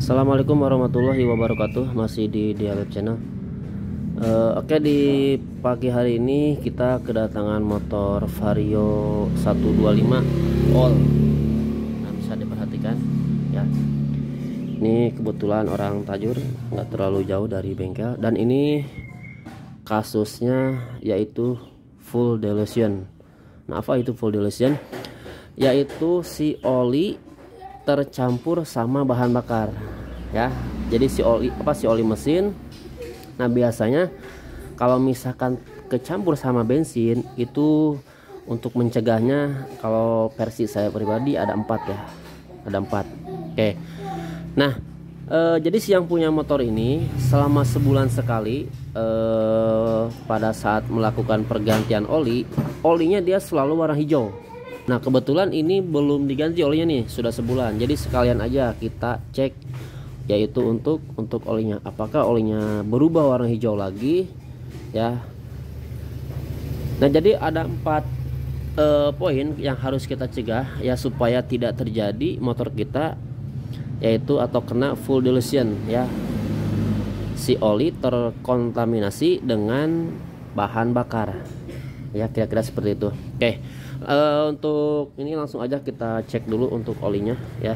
Assalamualaikum warahmatullahi wabarakatuh. Masih di Dia Web Channel. Oke, di pagi hari ini kita kedatangan motor Vario 125 all. Nah, bisa diperhatikan ya. Ini kebetulan orang Tajur, nggak terlalu jauh dari bengkel. Dan ini kasusnya yaitu full dilution. Nah, apa itu full dilution? Yaitu si oli tercampur sama bahan bakar ya. Jadi si oli mesin. Nah, biasanya kalau misalkan kecampur sama bensin itu untuk mencegahnya, kalau versi saya pribadi ada 4 ya, ada 4. Oke. Nah, jadi si yang punya motor ini selama sebulan sekali pada saat melakukan pergantian olinya dia selalu warna hijau. Nah, kebetulan ini belum diganti olinya nih, sudah sebulan. Jadi sekalian aja kita cek, yaitu untuk olinya, apakah olinya berubah warna hijau lagi ya. Nah, jadi ada 4 poin yang harus kita cegah ya, supaya tidak terjadi motor kita yaitu atau kena full dilution ya, si oli terkontaminasi dengan bahan bakar ya, kira-kira seperti itu. Oke. Untuk ini langsung aja kita cek dulu untuk olinya ya.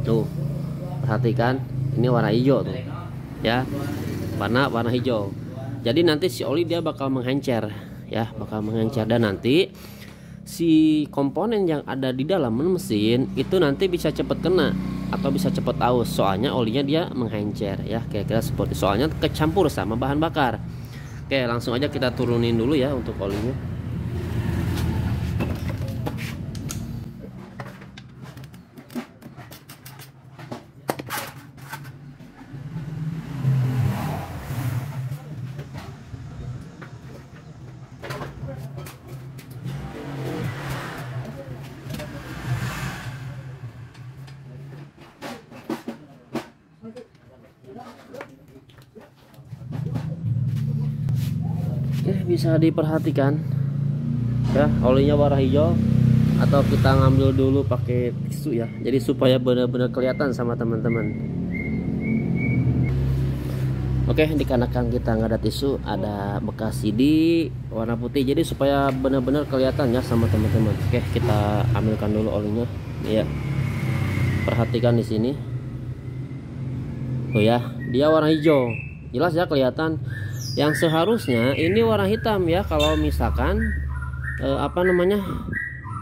Tuh, perhatikan ini warna hijau tuh ya, warna hijau. Jadi nanti si oli dia bakal mengencer ya, bakal mengencer. Dan nanti si komponen yang ada di dalam mesin itu nanti bisa cepet kena atau bisa cepet aus, soalnya olinya dia mengencer ya, kira-kira seperti, soalnya kecampur sama bahan bakar. Oke, langsung aja kita turunin dulu ya untuk olinya. Bisa diperhatikan ya, olinya warna hijau. Atau kita ngambil dulu pakai tisu ya, jadi supaya benar-benar kelihatan sama teman-teman. Oke, dikarenakan kita nggak ada tisu, ada bekas CD warna putih, jadi supaya benar-benar kelihatan ya sama teman-teman. Oke, kita ambilkan dulu olinya ya. Perhatikan di sini tuh ya, dia warna hijau, jelas ya kelihatan. Yang seharusnya ini warna hitam ya, kalau misalkan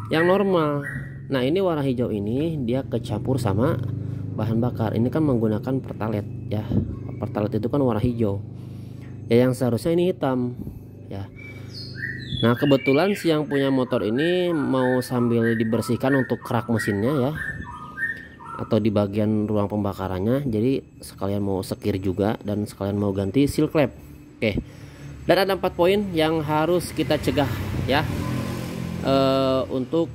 yang normal. Nah, ini warna hijau ini dia kecampur sama bahan bakar. Ini kan menggunakan pertalite ya, pertalite itu kan warna hijau ya, yang seharusnya ini hitam ya. Nah, kebetulan si yang punya motor ini mau sambil dibersihkan untuk kerak mesinnya ya, atau di bagian ruang pembakarannya, jadi sekalian mau sekir juga dan sekalian mau ganti seal clamp. Oke, dan ada 4 poin yang harus kita cegah ya, untuk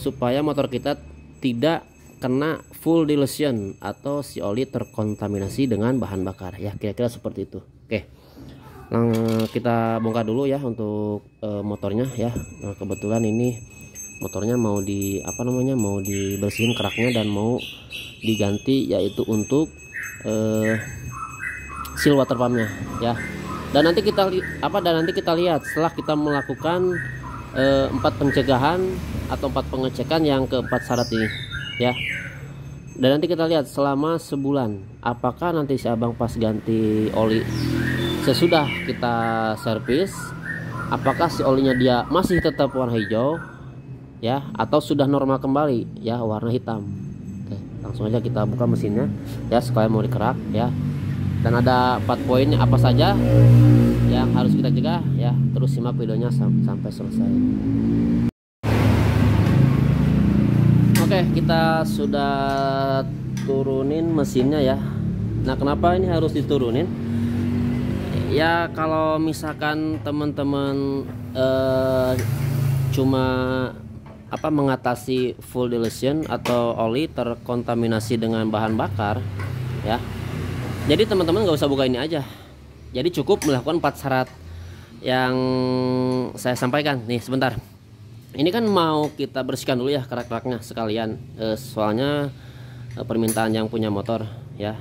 supaya motor kita tidak kena full dilution atau si oli terkontaminasi dengan bahan bakar ya, kira-kira seperti itu. Oke, kita bongkar dulu ya untuk motornya ya. Nah, kebetulan ini motornya mau mau dibersihin keraknya dan mau diganti, yaitu untuk seal water pumpnya ya. Dan nanti kita lihat setelah kita melakukan 4 pencegahan atau 4 pengecekan yang keempat syarat ini ya. Dan nanti kita lihat selama sebulan apakah nanti si abang pas ganti oli sesudah kita servis, apakah si olinya dia masih tetap warna hijau ya, atau sudah normal kembali ya, warna hitam. Oke, langsung aja kita buka mesinnya ya, sekalian mau dikerak ya. Dan ada 4 poin apa saja yang harus kita cegah ya. Terus simak videonya sampai selesai. Oke, kita sudah turunin mesinnya ya. Nah, kenapa ini harus diturunin? Ya, kalau misalkan teman-teman cuma mengatasi full dilution atau oli terkontaminasi dengan bahan bakar ya, jadi teman-teman nggak usah buka ini aja. Jadi cukup melakukan 4 syarat yang saya sampaikan nih sebentar. Ini kan mau kita bersihkan dulu ya kerak-keraknya sekalian, soalnya permintaan yang punya motor ya.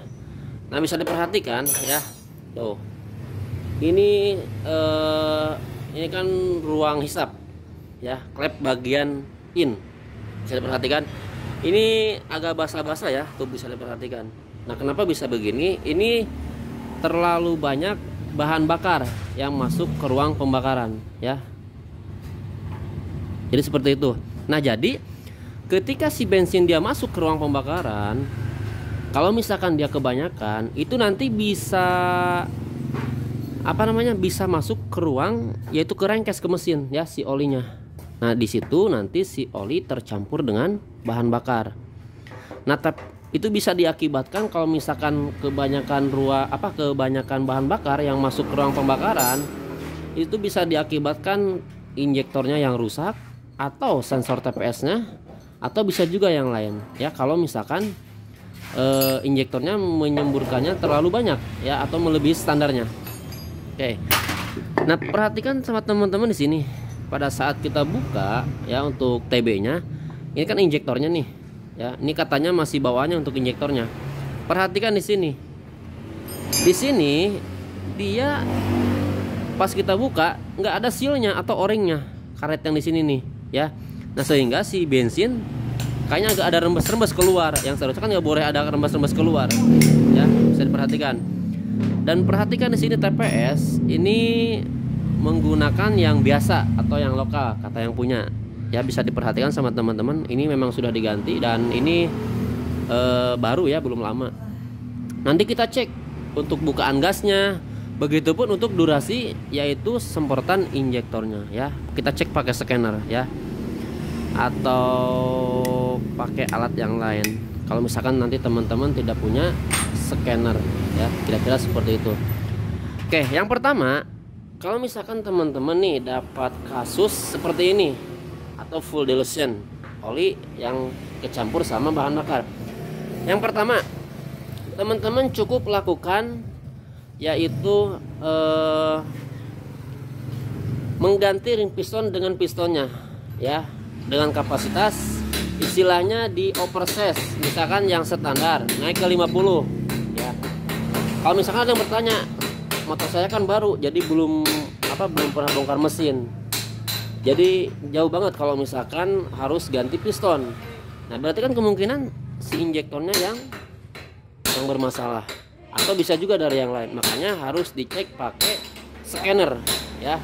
Nah bisa diperhatikan ya, tuh ini kan ruang hisap ya, klep bagian in, bisa diperhatikan ini agak basah-basah ya, tuh bisa diperhatikan. Nah kenapa bisa begini? Ini terlalu banyak bahan bakar yang masuk ke ruang pembakaran ya. Jadi seperti itu. Nah jadi ketika si bensin dia masuk ke ruang pembakaran, kalau misalkan dia kebanyakan, itu nanti bisa bisa masuk ke ruang, yaitu ke rengkes ke mesin ya, si olinya. Nah di situ nanti si oli tercampur dengan bahan bakar. Nah itu bisa diakibatkan kalau misalkan kebanyakan bahan bakar yang masuk ke ruang pembakaran, itu bisa diakibatkan injektornya yang rusak atau sensor TPS-nya, atau bisa juga yang lain ya, kalau misalkan injektornya menyemburkannya terlalu banyak ya, atau melebihi standarnya. Oke. Nah perhatikan sama teman-teman di sini, pada saat kita buka ya untuk TB-nya, ini kan injektornya nih ya, ini katanya masih bawaannya untuk injektornya. Perhatikan di sini. Di sini dia pas kita buka nggak ada sealnya atau o-ringnya, karet yang di sini nih ya. Nah sehingga si bensin kayaknya agak ada rembes-rembes keluar, yang seharusnya kan nggak boleh ada rembes-rembes keluar ya, bisa diperhatikan. Dan perhatikan di sini TPS ini menggunakan yang biasa atau yang lokal, kata yang punya ya, bisa diperhatikan sama teman-teman. Ini memang sudah diganti dan ini baru ya, belum lama. Nanti kita cek untuk bukaan gasnya, begitupun untuk durasi, yaitu semprotan injektornya ya. Kita cek pakai scanner ya, atau pakai alat yang lain kalau misalkan nanti teman-teman tidak punya scanner ya, kira-kira seperti itu. Oke, yang pertama, kalau misalkan teman-teman nih dapat kasus seperti ini atau full dilution oli yang kecampur sama bahan bakar, yang pertama teman-teman cukup lakukan yaitu mengganti ring piston dengan pistonnya ya, dengan kapasitas istilahnya di oversize, misalkan yang standar naik ke 50 ya. Kalau misalkan ada yang bertanya, motor saya kan baru jadi belum pernah bongkar mesin, jadi jauh banget kalau misalkan harus ganti piston. Nah berarti kan kemungkinan si injektornya yang bermasalah, atau bisa juga dari yang lain. Makanya harus dicek pakai scanner ya,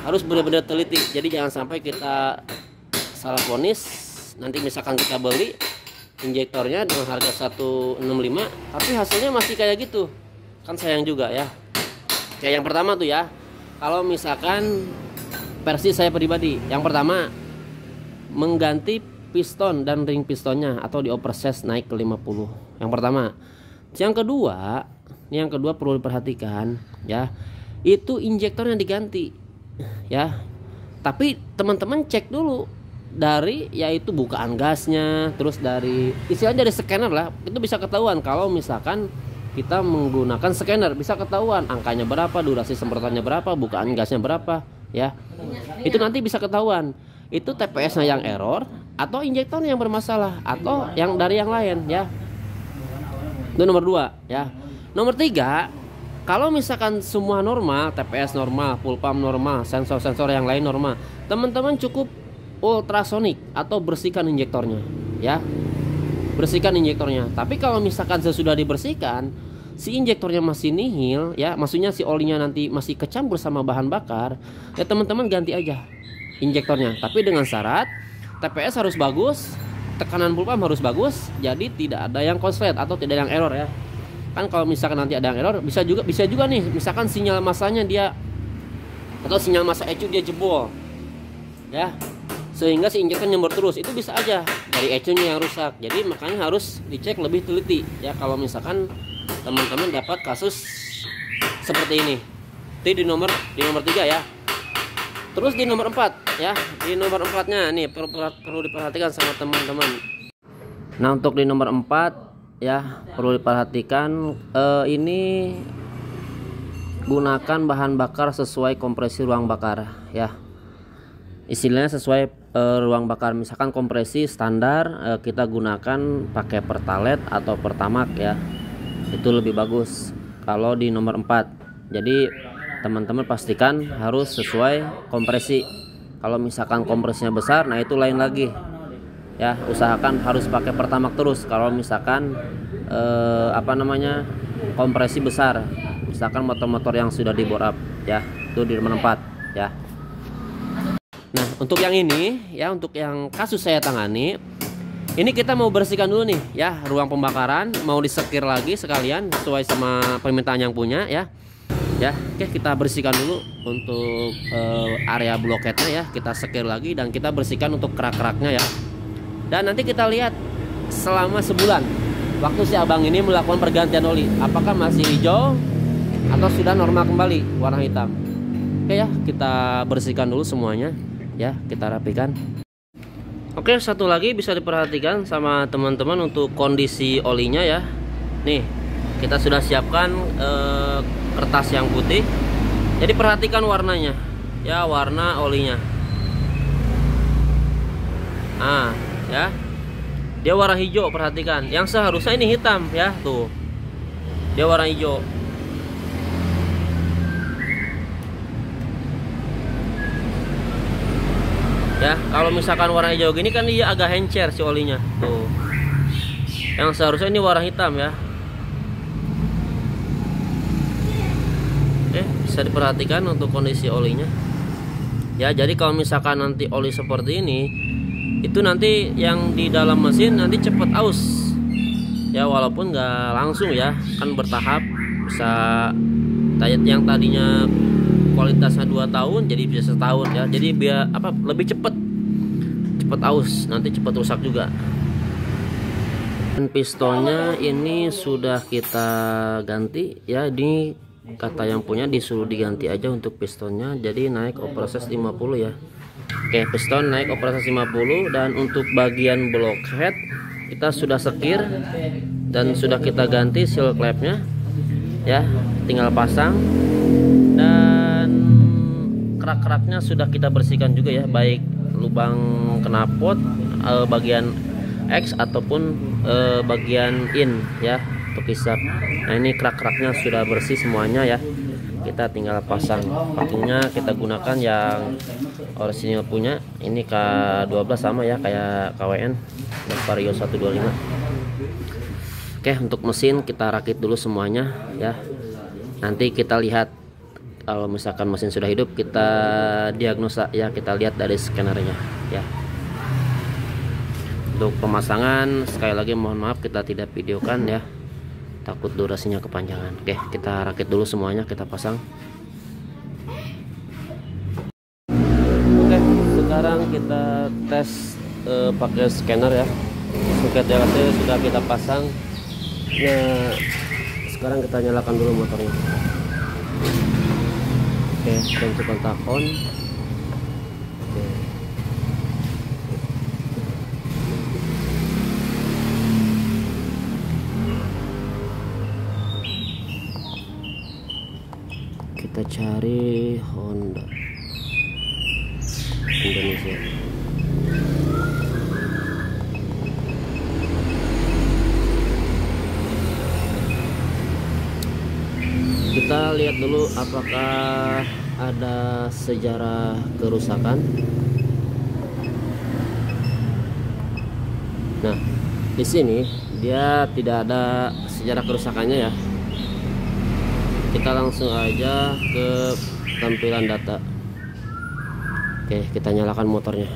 harus benar-benar teliti. Jadi jangan sampai kita salah vonis, nanti misalkan kita beli injektornya dengan harga 165 tapi hasilnya masih kayak gitu, kan sayang juga ya. Kayak yang pertama tuh ya, kalau misalkan versi saya pribadi, yang pertama mengganti piston dan ring pistonnya atau di oversize naik ke 50, yang pertama. Yang kedua perlu diperhatikan ya, itu injektornya diganti ya, tapi teman-teman cek dulu dari yaitu bukaan gasnya, terus dari istilahnya dari scanner lah, itu bisa ketahuan. Kalau misalkan kita menggunakan scanner bisa ketahuan angkanya berapa, durasi semprotannya berapa, bukaan gasnya berapa ya, itu nanti bisa ketahuan itu TPS-nya yang error atau injektornya yang bermasalah atau yang dari yang lain ya. Itu nomor 2 ya. Nomor 3, kalau misalkan semua normal, TPS normal, full pump normal, sensor-sensor yang lain normal, teman-teman cukup ultrasonic atau bersihkan injektornya ya, bersihkan injektornya. Tapi kalau misalkan sesudah dibersihkan si injektornya masih nihil ya, maksudnya si olinya nanti masih kecampur sama bahan bakar ya, teman-teman ganti aja injektornya, tapi dengan syarat TPS harus bagus, tekanan full pump harus bagus, jadi tidak ada yang konslet atau tidak yang error ya. Kan kalau misalkan nanti ada yang error, bisa juga nih misalkan sinyal masanya dia atau sinyal masa ECU dia jebol ya, sehingga si injektor nyembur terus, itu bisa aja dari ECU-nya yang rusak. Jadi makanya harus dicek lebih teliti ya kalau misalkan teman-teman dapat kasus seperti ini. Itu di nomor 3 ya. Terus di nomor 4 ya, di nomor 4-nya nih perlu diperhatikan sama teman-teman. Nah untuk di nomor 4 ya perlu diperhatikan, ini gunakan bahan bakar sesuai kompresi ruang bakar ya. Istilahnya sesuai ruang bakar. Misalkan kompresi standar kita gunakan pakai Pertalite atau Pertamax ya. Itu lebih bagus kalau di nomor 4. Jadi teman-teman pastikan harus sesuai kompresi. Kalau misalkan kompresinya besar, nah itu lain lagi ya. Usahakan harus pakai Pertamax terus kalau misalkan kompresi besar. Misalkan motor-motor yang sudah di bore up ya, itu di nomor 4 ya. Nah untuk yang ini ya, untuk yang kasus saya tangani ini, kita mau bersihkan dulu nih ya ruang pembakaran, mau disekir lagi sekalian sesuai sama permintaan yang punya ya. Ya, oke, kita bersihkan dulu untuk area bloketnya ya, kita sekir lagi dan kita bersihkan untuk kerak-keraknya ya. Dan nanti kita lihat selama sebulan waktu si abang ini melakukan pergantian oli, apakah masih hijau atau sudah normal kembali warna hitam. Oke ya, kita bersihkan dulu semuanya ya, kita rapikan. Oke, satu lagi bisa diperhatikan sama teman-teman untuk kondisi olinya ya. Nih, kita sudah siapkan kertas yang putih. Jadi perhatikan warnanya ya, warna olinya. Ah ya, dia warna hijau, perhatikan. Yang seharusnya ini hitam ya, tuh dia warna hijau. Ya, kalau misalkan warna hijau gini kan dia agak encer si olinya tuh. Yang seharusnya ini warna hitam ya. Oke, bisa diperhatikan untuk kondisi olinya ya. Jadi kalau misalkan nanti oli seperti ini, itu nanti yang di dalam mesin nanti cepat aus ya, walaupun nggak langsung ya, kan bertahap. Bisa yang tadinya kualitasnya 2 tahun jadi bisa setahun ya. Jadi biar lebih cepet aus, nanti cepet rusak juga. Dan pistonnya ini sudah kita ganti ya. Ini kata yang punya disuruh diganti aja untuk pistonnya, jadi naik operasitas 50 ya. Oke, piston naik operasitas 50. Dan untuk bagian blockhead kita sudah sekir dan sudah kita ganti seal clamp-nya ya, tinggal pasang. Dan kerak-keraknya sudah kita bersihkan juga ya, baik lubang knalpot bagian X ataupun bagian in ya, untuk hisap. Nah ini kerak-keraknya sudah bersih semuanya ya, kita tinggal pasang. Pakingnya kita gunakan yang orisinil punya, ini K12 sama ya kayak KWN dan Vario 125. Oke, untuk mesin kita rakit dulu semuanya ya. Nanti kita lihat kalau misalkan mesin sudah hidup, kita diagnosa ya, kita lihat dari scannernya ya. Untuk pemasangan sekali lagi mohon maaf kita tidak videokan ya, takut durasinya kepanjangan. Oke, kita rakit dulu semuanya, kita pasang. Oke, sekarang kita tes pakai scanner ya. Soket DLT sudah kita pasang. Nah, sekarang kita nyalakan dulu motornya. Oke, kunci kontakon. Oke. Kita cari Honda Indonesia. Kita lihat dulu apakah ada sejarah kerusakan. Nah, di sini dia tidak ada sejarah kerusakannya ya. Kita langsung aja ke tampilan data. Oke, kita nyalakan motornya.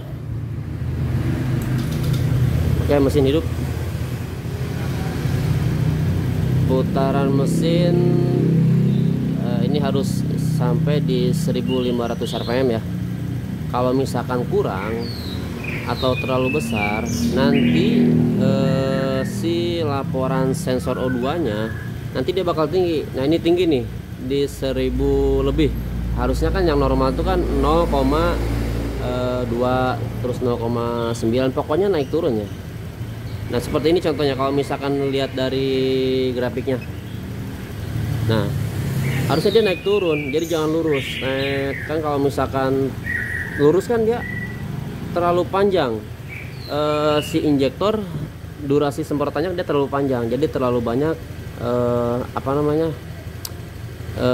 Oke, mesin hidup. Putaran mesin ini harus sampai di 1500 rpm ya. Kalau misalkan kurang atau terlalu besar, nanti si laporan sensor O2 nya nanti dia bakal tinggi. Nah ini tinggi nih di 1000 lebih. Harusnya kan yang normal itu kan 0,2 terus 0,9, pokoknya naik turun ya. Nah seperti ini contohnya kalau misalkan lihat dari grafiknya. Nah harusnya dia naik turun, jadi jangan lurus. Kan kalau misalkan lurus kan dia terlalu panjang, si injektor durasi semprotannya dia terlalu panjang, jadi terlalu banyak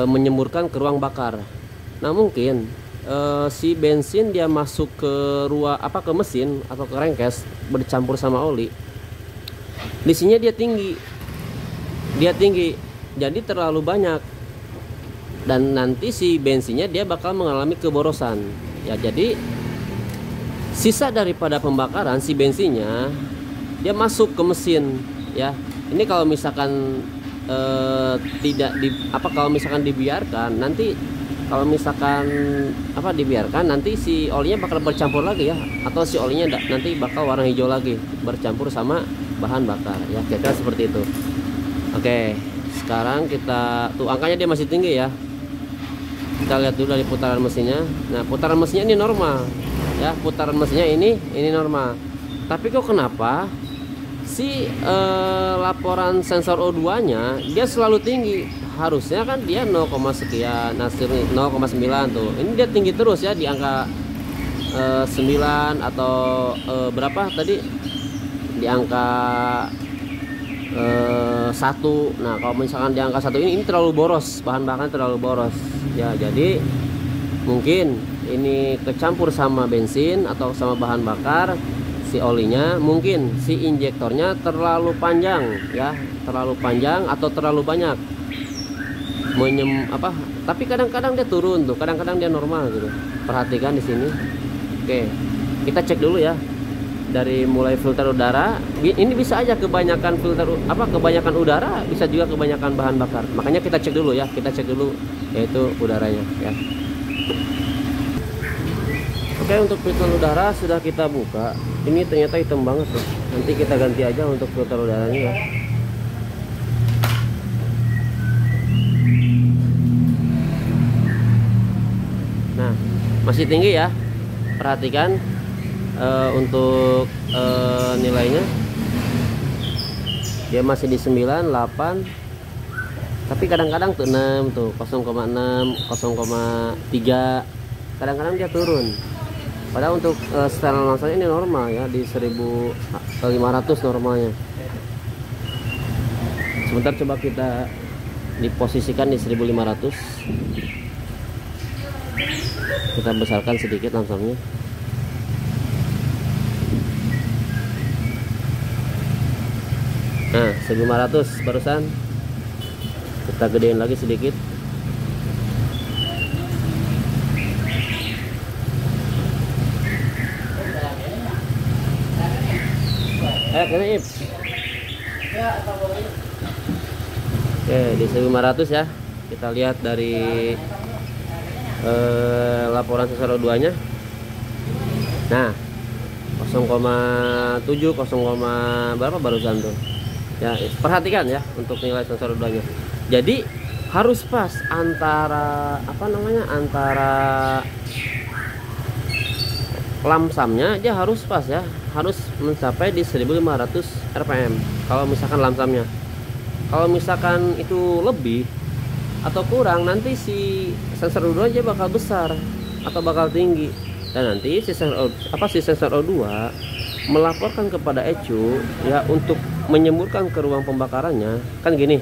menyemburkan ke ruang bakar. Nah mungkin si bensin dia masuk ke ke mesin atau ke rengkes bercampur sama oli, lisinya dia tinggi, jadi terlalu banyak, dan nanti si bensinnya dia bakal mengalami keborosan ya. Jadi sisa daripada pembakaran si bensinnya dia masuk ke mesin ya. Ini kalau misalkan kalau misalkan dibiarkan, nanti dibiarkan, nanti si olinya bakal bercampur lagi ya, atau si olinya nanti bakal warna hijau lagi bercampur sama bahan bakar ya, kira-kira seperti itu. Oke, sekarang kita tuh angkanya dia masih tinggi ya. Kita lihat dulu dari putaran mesinnya. Nah, putaran mesinnya ini normal ya, putaran mesinnya ini normal. Tapi kok kenapa si laporan sensor O2 nya dia selalu tinggi? Harusnya kan dia 0, sekian, nah 0,9 tuh, ini dia tinggi terus ya, di angka 9 atau berapa tadi, di angka 1. Nah kalau misalkan di angka 1 ini terlalu boros, bahan bakarnya terlalu boros ya. Jadi mungkin ini kecampur sama bensin atau sama bahan bakar, si olinya, mungkin si injektornya terlalu panjang ya, terlalu panjang atau terlalu banyak tapi kadang-kadang dia turun tuh, kadang-kadang dia normal gitu. Perhatikan di sini. Oke, kita cek dulu ya, dari mulai filter udara. Ini bisa aja kebanyakan kebanyakan udara, bisa juga kebanyakan bahan bakar. Makanya kita cek dulu ya, yaitu udaranya ya. Oke, untuk filter udara sudah kita buka. Ini ternyata hitam banget tuh. Nanti kita ganti aja untuk filter udaranya ya. Nah, masih tinggi ya. Perhatikan untuk nilainya. Dia masih di 9, 8. Tapi kadang-kadang tuh 6 tuh, 0,6, 0,3. Kadang-kadang dia turun. Padahal untuk setelan langsung ini normal ya, di 1500 normalnya. Sebentar, coba kita diposisikan di 1500. Kita besarkan sedikit langsungnya. Nah 1500 barusan, kita gedein lagi sedikit. Kena Oke, di 1500 ya. Kita lihat dari laporan sensor O2 nya. Nah 0,7, 0, berapa barusan tuh ya. Perhatikan ya untuk nilai sensor O2 nya. Jadi harus pas antara antara lamsamnya, dia harus pas ya, harus mencapai di 1500 rpm kalau misalkan lamsamnya. Kalau misalkan itu lebih atau kurang, nanti si sensor O2 aja bakal besar atau bakal tinggi, dan nanti si sensor O2 melaporkan kepada ECU ya untuk menyemburkan ke ruang pembakarannya. Kan gini,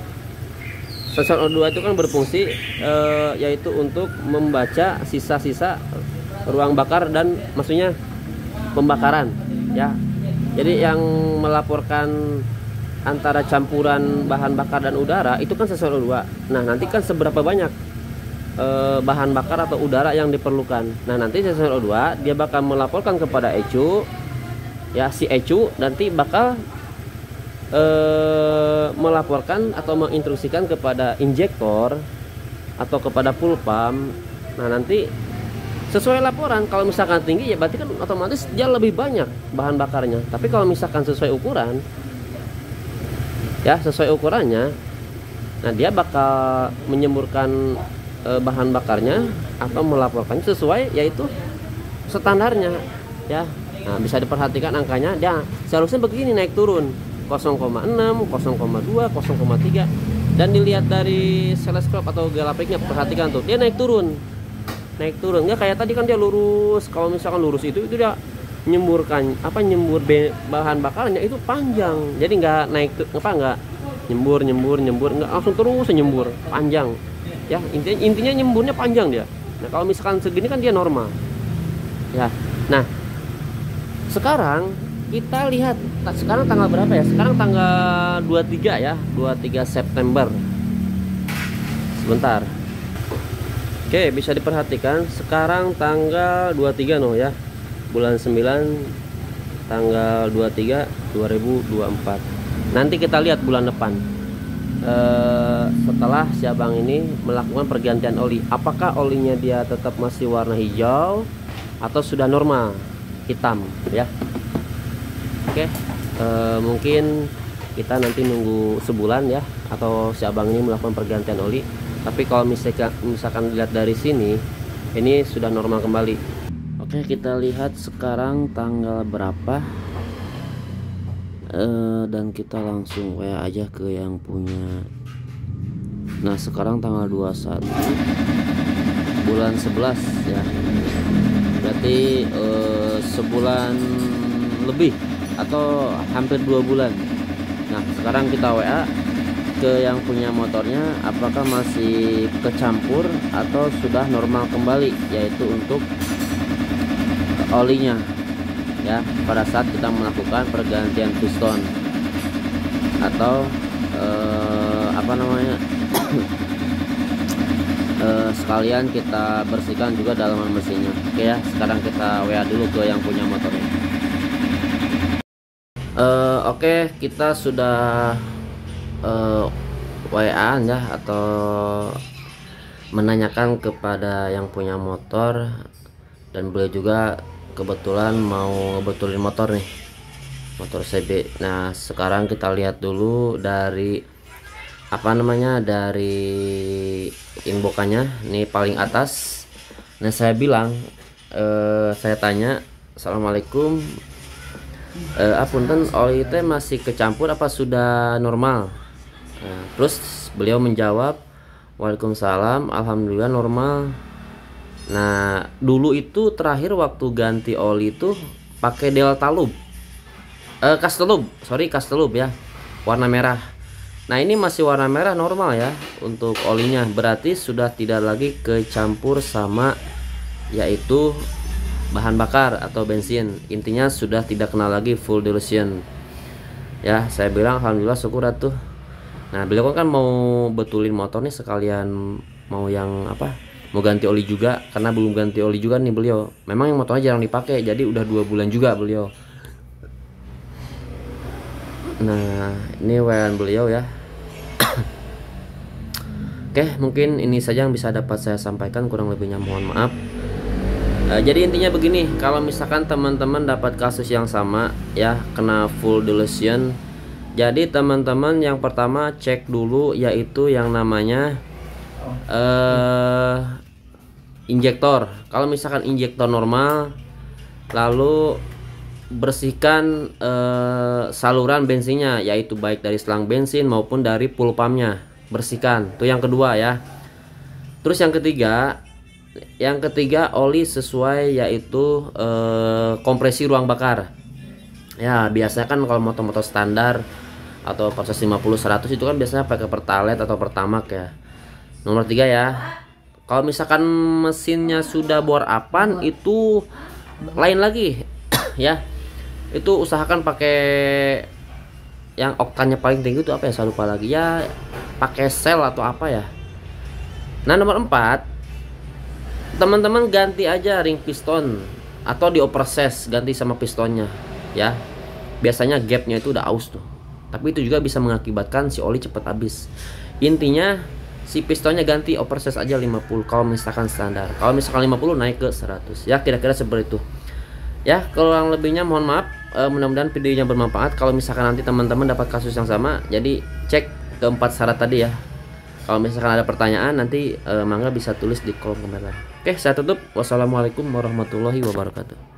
sensor O2 itu kan berfungsi yaitu untuk membaca sisa-sisa ruang bakar, dan maksudnya pembakaran ya. Jadi yang melaporkan antara campuran bahan bakar dan udara itu kan sensor O2. Nah nanti kan seberapa banyak bahan bakar atau udara yang diperlukan. Nah nanti sensor O2 dia bakal melaporkan kepada ECU ya. Si ECU nanti bakal melaporkan atau menginstruksikan kepada injektor atau kepada full pump. Nah nanti sesuai laporan, kalau misalkan tinggi ya berarti kan otomatis dia lebih banyak bahan bakarnya. Tapi kalau misalkan sesuai ukuran ya, sesuai ukurannya, nah dia bakal menyemburkan bahan bakarnya atau melaporkannya sesuai yaitu standarnya ya. Nah bisa diperhatikan angkanya, dia seharusnya begini naik turun 0,6, 0,2, 0,3. Dan dilihat dari seleskop atau galapiknya, perhatikan tuh, dia naik turun nggak kayak tadi kan dia lurus. Kalau misalkan lurus itu dia nyemburkan nyembur bahan bakarnya itu panjang, jadi nggak naik nggak nyembur nggak langsung terus nyembur panjang ya. Intinya nyemburnya panjang dia. Nah kalau misalkan segini kan dia normal ya. Nah sekarang kita lihat, sekarang tanggal berapa ya? Sekarang tanggal 23 ya, 23 September. Sebentar. Oke, bisa diperhatikan sekarang tanggal 23 ya. Bulan 9 tanggal 23 2024. Nanti kita lihat bulan depan. Setelah si abang ini melakukan pergantian oli, apakah olinya dia tetap masih warna hijau atau sudah normal hitam ya. Oke, mungkin kita nanti nunggu sebulan ya, atau si abang ini melakukan pergantian oli. Tapi kalau misalkan dilihat dari sini, ini sudah normal kembali. Oke, kita lihat sekarang tanggal berapa, dan kita langsung WA aja ke yang punya. Nah sekarang tanggal 21 bulan 11 ya, berarti sebulan lebih atau hampir 2 bulan. Nah sekarang kita WA ke yang punya motornya, apakah masih kecampur atau sudah normal kembali, yaitu untuk olinya ya, pada saat kita melakukan pergantian piston atau sekalian kita bersihkan juga dalaman mesinnya. Oke ya, sekarang kita WA dulu ke yang punya motornya. Oke, kita sudah WA ya, atau menanyakan kepada yang punya motor, dan beliau juga kebetulan mau betulin motor nih, motor CB. Nah sekarang kita lihat dulu dari dari inbokannya nih paling atas. Nah saya bilang, saya tanya, assalamualaikum, apunten, oli teh masih kecampur apa sudah normal? Terus beliau menjawab, waalaikumsalam, alhamdulillah normal. Nah dulu itu terakhir waktu ganti oli itu pakai Deltalub, Castrolub ya, warna merah. Nah ini masih warna merah normal ya untuk olinya, berarti sudah tidak lagi kecampur sama yaitu bahan bakar atau bensin. Intinya sudah tidak kena lagi full dilution ya. Saya bilang alhamdulillah, syukur atuh. Nah beliau kan mau betulin motor nih, sekalian mau mau ganti oli juga, karena belum ganti oli juga nih beliau. Memang yang motornya jarang dipakai, jadi udah 2 bulan juga beliau. Nah ini WA beliau ya. Oke, mungkin ini saja yang bisa dapat saya sampaikan, kurang lebihnya mohon maaf. Jadi intinya begini, kalau misalkan teman-teman dapat kasus yang sama ya, kena full dilution, jadi teman-teman yang pertama cek dulu yaitu yang namanya injektor. Kalau misalkan injektor normal, lalu bersihkan saluran bensinnya, yaitu baik dari selang bensin maupun dari full pumpnya, bersihkan. Itu yang kedua ya. Terus yang ketiga oli sesuai, yaitu kompresi ruang bakar ya. Biasanya kan kalau motor-motor standar atau proses 50-100 itu kan biasanya pakai Pertalite atau Pertamax ya. Nomor 3 ya, kalau misalkan mesinnya sudah bor apan itu lain lagi ya. Itu usahakan pakai yang oktannya paling tinggi, itu apa ya, saya lupa lagi ya, pakai sel atau apa ya. Nah nomor 4, teman-teman ganti aja ring piston atau di operses, ganti sama pistonnya ya. Biasanya gapnya itu udah aus tuh, tapi itu juga bisa mengakibatkan si oli cepat habis. Intinya si pistonnya ganti operses aja 50 kalau misalkan standar. Kalau misalkan 50 naik ke 100 ya, kira-kira seperti itu ya. Kalau yang lebihnya mohon maaf. Mudah-mudahan videonya bermanfaat. Kalau misalkan nanti teman-teman dapat kasus yang sama, jadi cek keempat syarat tadi ya. Kalau misalkan ada pertanyaan nanti mangga bisa tulis di kolom komentar. Oke, saya tutup. Wassalamualaikum warahmatullahi wabarakatuh.